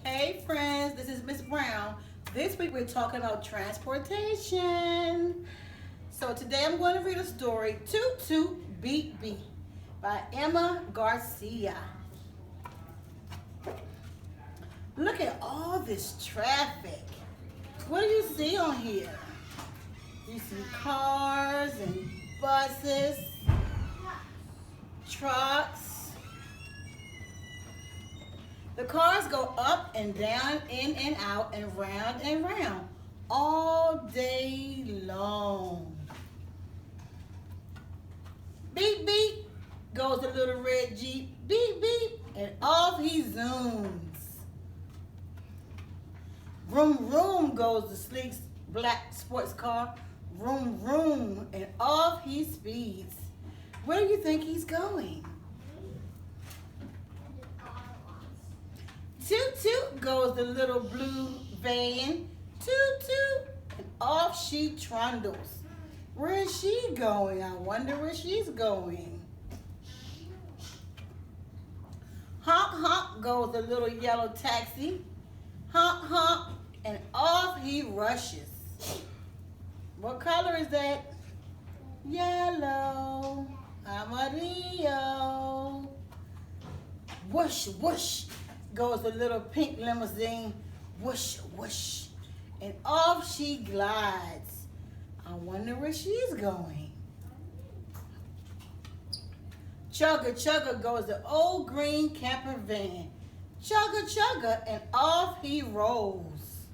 Hey friends, this is Miss Brown. This week we're talking about transportation. So today I'm going to read a story, Toot Toot Beep Beep by Emma Garcia. Look at all this traffic. What do you see on here? You see cars and buses, trucks. The cars go up and down, in and out, and round all day long. Beep, beep goes the little red Jeep. Beep, beep, and off he zooms. Vroom, vroom goes the sleek black sports car. Vroom, vroom, and off he speeds. Where do you think he's going? Toot toot goes the little blue van. Toot toot, and off she trundles. Where is she going? I wonder where she's going. Honk honk goes the little yellow taxi. Honk honk, and off he rushes. What color is that? Yellow. Amarillo. Whoosh whoosh goes the little pink limousine. Whoosh, whoosh. And off she glides. I wonder where she's going. Chugga, chugga goes the old green camper van. Chugga, chugga, and off he rolls.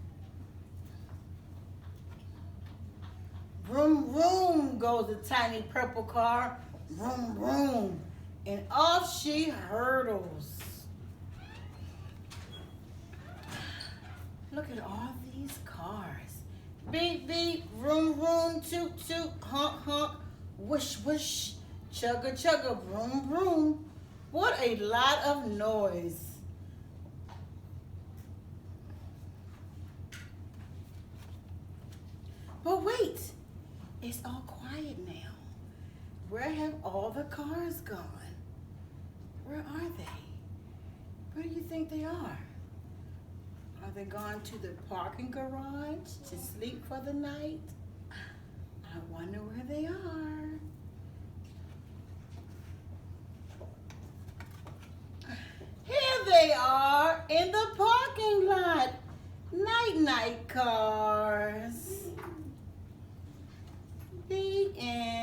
Vroom, vroom goes the tiny purple car. Vroom, vroom. And off she hurtles. Look at all these cars. Beep, beep, vroom, vroom, toot, toot, honk, honk, whoosh, whoosh, chugga, chugga, vroom, vroom. What a lot of noise. But wait, it's all quiet now. Where have all the cars gone? Where are they? Where do you think they are? Are they gone to the parking garage to sleep for the night? I wonder where they are. Here they are in the parking lot. Night night cars. The end.